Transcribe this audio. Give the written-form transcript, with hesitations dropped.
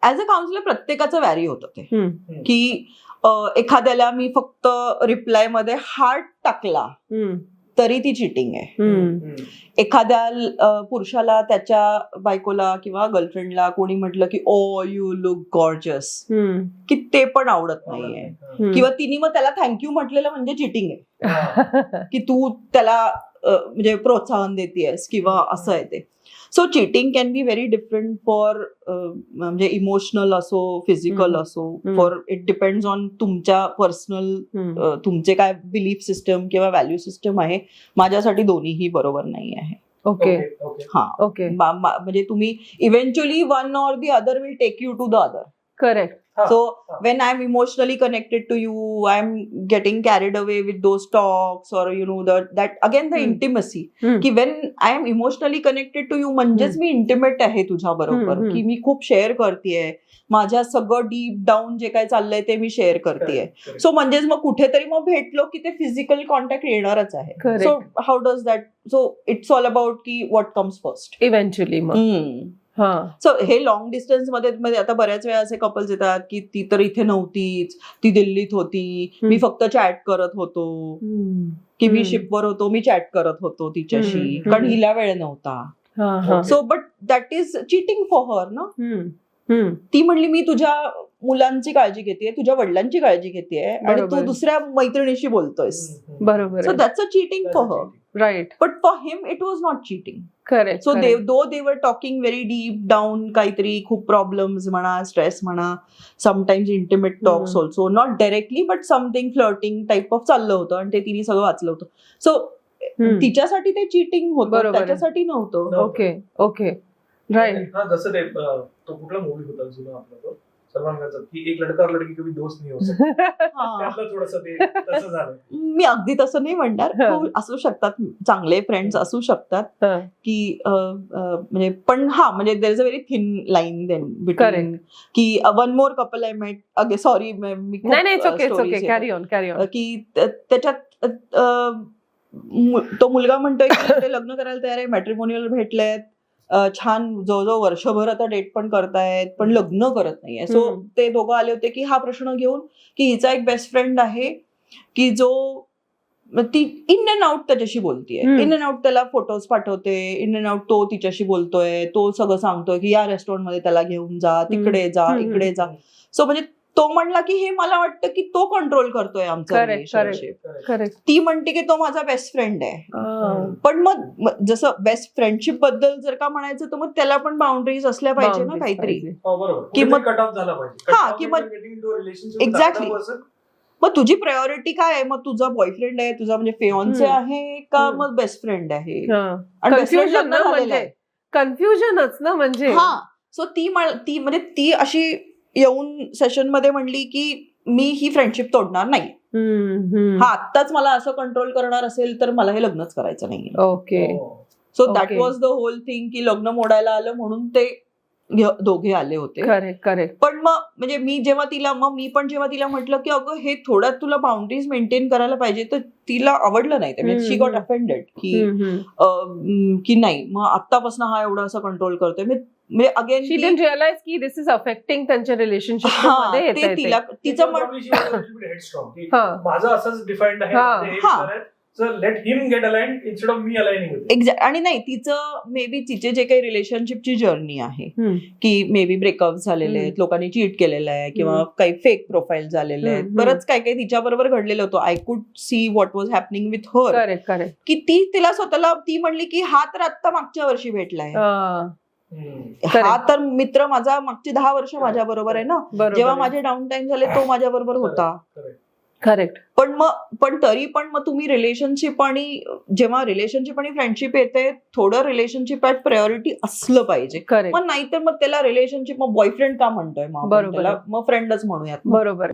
As a counsellor प्रत्येकाचं vary होतं ते, की एखाद्याला मी फक्त रिप्लाय मध्ये हार्ट टाकला तरी ती चिटिंग आहे. एखाद्या पुरुषाला त्याच्या बायकोला किंवा गर्लफ्रेंडला कोणी म्हटलं की ओ यू लुक गॉर्जस, की ते पण आवडत नाहीये. किंवा तिने मग त्याला थँक्यू म्हटलेलं म्हणजे चिटिंग आहे, की तू त्याला म्हणजे प्रोत्साहन देतेस किंवा असं आहे ते. So cheating can be very different for म्हणजे इमोशनल असो फिजिकल असो, फॉर इट डिपेंड्स ऑन तुमच्या पर्सनल तुमचे काय बिलीफ सिस्टम किंवा व्हॅल्यू सिस्टम आहे. माझ्यासाठी दोन्हीही बरोबर नाही आहे. ओके हा ओके म्हणजे तुम्ही eventually one or the other will take you to the other. Correct. So when I'm emotionally connected to you, I'm getting carried away with those talks or you know that again the intimacy. की when I am emotionally connected to you म्हणजेच मी intimate आहे तुझ्या बरोबर, की मी खूप share करतेय माझ्या सगळं डीप डाऊन जे काय चाललंय ते मी शेअर करतेय. सो म्हणजेच मग कुठेतरी मग भेटलो की ते फिजिकल कॉन्टॅक्ट येणारच आहे. So how does that, so it's all about की what comes first eventually. So हे लॉंग डिस्टन्स मध्ये आता बऱ्याच वेळा असे कपल्स येतात की ती तर इथे नव्हतीच, ती दिल्लीत होती, मी फक्त चॅट करत होतो, की मी शिपवर होतो, मी चॅट करत होतो तिच्याशी कारण हिला वेळ नव्हता. So but that is cheating for हर ना. ती म्हणली मी तुझ्या मुलांची काळजी घेतेय, तुझ्या वडिलांची काळजी घेतेय आणि तू दुसऱ्या मैत्रिणीशी बोलतोयस. बरोबर. So that's a cheating for her. Right. But for him it was not cheating. Correct. So they were talking very deep down, काहीतरी खूप प्रॉब्लेम्स म्हणा, स्ट्रेस म्हणा, sometimes intimate talks also, not directly but something flirting type of चाललं होतं आणि ते तिने सगळं वाचलं होतं. सो तिच्यासाठी ते चिटिंग होतं, त्याच्यासाठी नव्हतं. Okay okay right. जसं ते तो कुठला मूवी होता जुना आपला तो सलमान खानचा, की एक लडका और लडकी कभी दोस्त नहीं हो सकते. त्यातलं थोडंसं ते तसं झालं. मी अगदी तसं नाही म्हणणार, असू शकतात चांगले फ्रेंड्स असू शकतात की म्हणजे पण म्हणजे there is a very thin line then between की one more couple I met again sorry मी कॅरी ऑन की त्याच्यात तो मुलगा म्हणतोय की ते लग्न करायला तयार आहे, मॅट्रिमोनियल भेटलेत, छान जवळजवळ वर्षभर आता डेट पण करतायत पण लग्न करत नाहीये. सो ते दोघं आले होते की हा प्रश्न घेऊन की हिचा एक बेस्ट फ्रेंड आहे की जो ती इन अँड आउट त्याच्याशी बोलतीये, इन अँड आउट त्याला फोटोज पाठवते, इन अँड आउट तो तिच्याशी बोलतोय, तो सगळं सांगतोय की या रेस्टॉरंट मध्ये त्याला घेऊन जा, तिकडे जा, इकडे जा. सो म्हणजे तो म्हणला की हे मला वाटतं की तो कंट्रोल करतोय आमचं रिलेशनशिप. ती म्हणते की तो माझा बेस्ट फ्रेंड आहे. पण मग जसं बेस्ट फ्रेंडशिप बद्दल जर का म्हणायचं तर मग त्याला पण बाउंड्रीज असल्या पाहिजे ना काहीतरी. की मग कट ऑफ झाला पाहिजे. हा की मग एक्झॅक्टली मग तुझी प्रायोरिटी काय आहे, मग तुझा बॉयफ्रेंड आहे, तुझा म्हणजे फियॉन्से आहे का मग बेस्ट फ्रेंड आहे. आणि कन्फ्युजनच ना म्हणजे. हा सो ती म्हणजे ती अशी येऊन सेशन मध्ये म्हणली की मी ही फ्रेंडशिप तोडणार नाही. हा आत्ताच मला असं कंट्रोल करणार असेल तर मला हे लग्नच करायचं नाही. Okay. So that was the whole thing की लग्न मोडायला आलं म्हणून ते दोघे आले होते. करेक्ट. पण मग म्हणजे मी जेव्हा तिला म्हटलं की अगं हे थोड्यात तुला बाउंड्रीज मेंटेन करायला पाहिजे, तर तिला आवडलं नाही. म्हणजे शी गॉट अफेंडेड की नाही मग आत्तापासून हा एवढा असं कंट्रोल करतोय. म्हणजे अगेन शी डिडंट रिअलाइज की दिस इज अफेक्टिंग त्यांच्या रिलेशनशिप मध्ये. तिचं माझं असंच डिफाईन्ड आहे, let him get aligned instead of me aligning with. Exact. आणि नाही तिचं मे बी तिचे जे काही रिलेशनशिपची जर्नी आहे की मे बी ब्रेकअप झालेले आहेत, लोकांनी चीट केलेलं आहे किंवा काही फेक प्रोफाईल झालेले आहेत, बरंच काय काही तिच्याबरोबर घडलेलं होतं. I could see what was happening with her. की ती तिला स्वतःला ती म्हणली की हा तर आत्ता मागच्या वर्षी भेटलाय, हा तर मित्र माझा मागची 10 वर्ष माझ्या बरोबर आहे ना, जेव्हा माझे डाऊन टाइम झाले तो माझ्या बरोबर होता. करेक्ट. पण तरी पण मग तुम्ही रिलेशनशिप आणि जेव्हा रिलेशनशिप आणि फ्रेंडशिप येते थोडं रिलेशनशिप ऍट प्रायोरिटी असलं पाहिजे. मग नाहीतर मग त्याला रिलेशनशिप मग बॉयफ्रेंड का म्हणतोय, मग फ्रेंडच म्हणूयात. बरोबर.